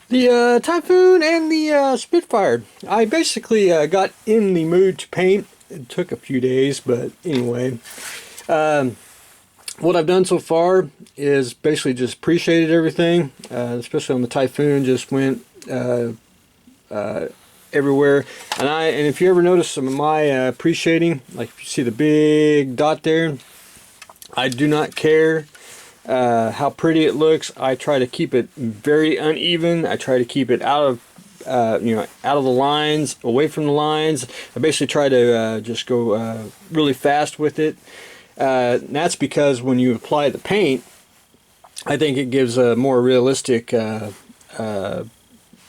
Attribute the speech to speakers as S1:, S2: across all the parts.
S1: The Typhoon and the Spitfire. I basically got in the mood to paint. It took a few days, but anyway. Um, what I've done so far is basically just appreciated everything, especially on the Typhoon. Just went uh, everywhere. And if you ever notice some of my appreciating, like if you see the big dot there, I do not care how pretty it looks. I try to keep it very uneven. I try to keep it out of out of the lines, away from the lines. I basically try to just go really fast with it. And that's because when you apply the paint, I think it gives a more realistic,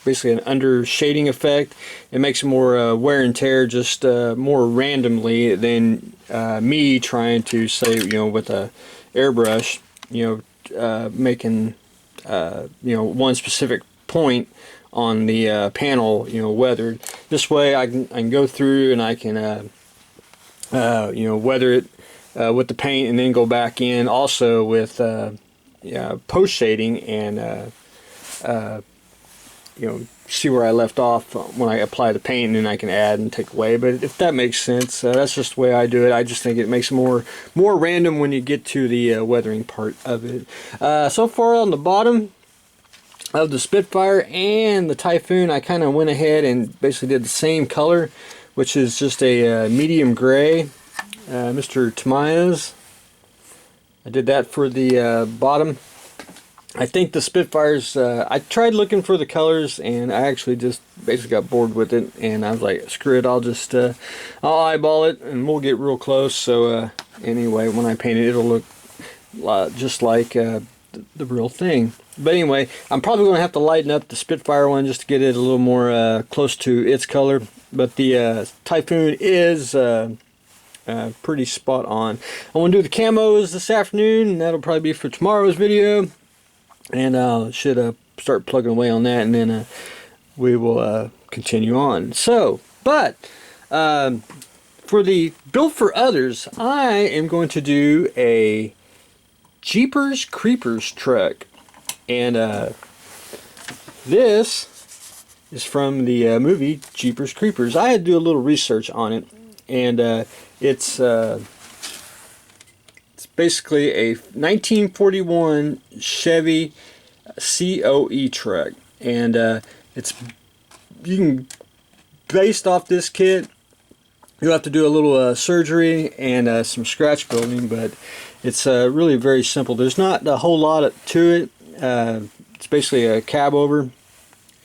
S1: basically an under shading effect. It makes it more wear and tear, just more randomly than me trying to say, with a airbrush, making one specific point on the panel, weathered. This way I can go through and I can weather it with the paint, and then go back in also with post shading and see where I left off when I apply the paint, and then I can add and take away. But if that makes sense, that's just the way I do it. I just think it makes it more random when you get to the weathering part of it. So far on the bottom of the Spitfire and the Typhoon, I kind of went ahead and basically did the same color, which is just a medium gray, Mr. Tamaya's. I did that for the bottom. I think the Spitfires, I tried looking for the colors, and I actually just basically got bored with it, and I was like, screw it, I'll eyeball it, and we'll get real close. So anyway, when I paint it, it'll look just like the real thing. But anyway, I'm probably going to have to lighten up the Spitfire one just to get it a little more close to its color. But the Typhoon is pretty spot on. I want to do the camos this afternoon, and that'll probably be for tomorrow's video. And should start plugging away on that, and then we will continue on. So, but for the Built for Others, I am going to do a Jeepers Creepers truck. And this is from the movie Jeepers Creepers. I had to do a little research on it, and it's basically a 1941 Chevy COE truck, and it's based off this kit. You'll have to do a little surgery and some scratch building, but it's really very simple. There's not a whole lot to it. It's basically a cab over,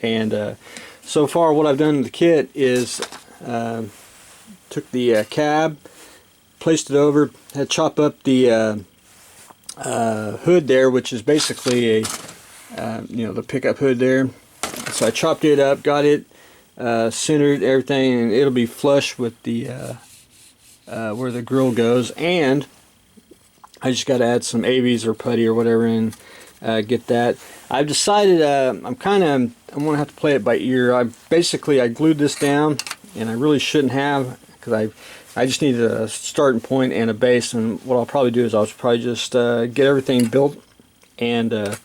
S1: and so far what I've done in the kit is took the cab, placed it over, had chop up the hood there, which is basically a the pickup hood there. So I chopped it up, got it centered, everything, and it'll be flush with the where the grill goes. And I just got to add some ABs or putty or whatever and get that. I've decided I'm going to have to play it by ear. I glued this down, and I really shouldn't have, because I just need a starting point and a base, and what I'll probably do is I'll probably just get everything built and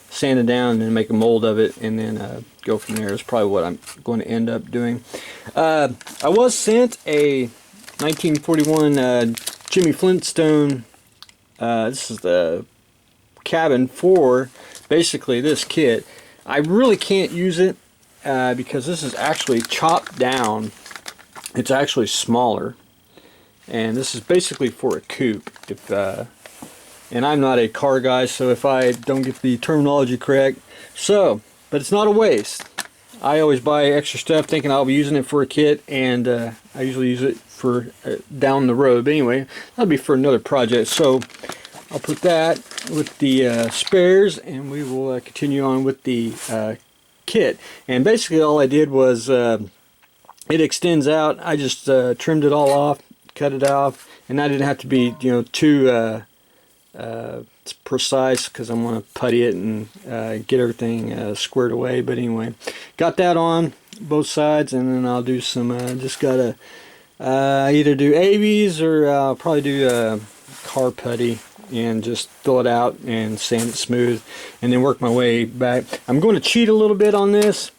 S1: sand it down and then make a mold of it, and then go from there. Is probably what I'm going to end up doing. I was sent a 1941 Jimmy Flintstone, this is the cabin for basically this kit. I really can't use it because this is actually chopped down. It's actually smaller, and this is basically for a coupe. And I'm not a car guy, so if I don't get the terminology correct, but it's not a waste. I always buy extra stuff thinking I'll be using it for a kit, and I usually use it for down the road. But anyway, that'll be for another project. So I'll put that with the spares, and we will continue on with the kit. And basically all I did was it extends out. I just trimmed it all off, cut it off, and I didn't have to be too precise, because I'm going to putty it and get everything squared away. But anyway, got that on both sides, and then I'll do some just gotta either do ABs or I'll probably do car putty and just fill it out and sand it smooth, and then work my way back. I'm going to cheat a little bit on this.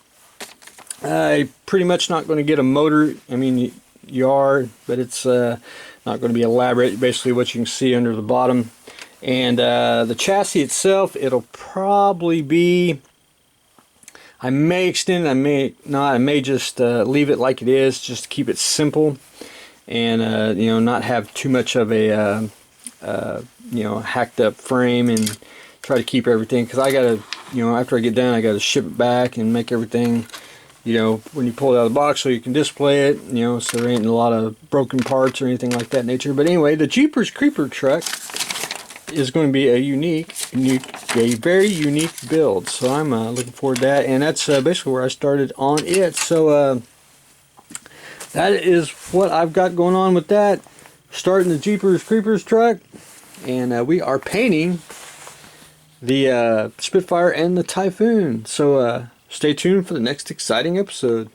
S1: I pretty much not going to get a motor. I mean, you are, but it's not going to be elaborate. Basically what you can see under the bottom. And the chassis itself, it'll probably be, I may extend it, I may not. I may just leave it like it is, just to keep it simple, and you know, not have too much of a you know, hacked up frame, and try to keep everything, because I gotta, you know, after I get done, I gotta ship it back and make everything, you know, when you pull it out of the box so you can display it, you know, so there ain't a lot of broken parts or anything like that nature. But anyway, the Jeepers Creeper truck is going to be a very unique build, so I'm looking forward to that. And that's basically where I started on it. So that is what I've got going on with that. Starting the Jeepers Creepers truck, and we are painting the Spitfire and the Typhoon. So stay tuned for the next exciting episode.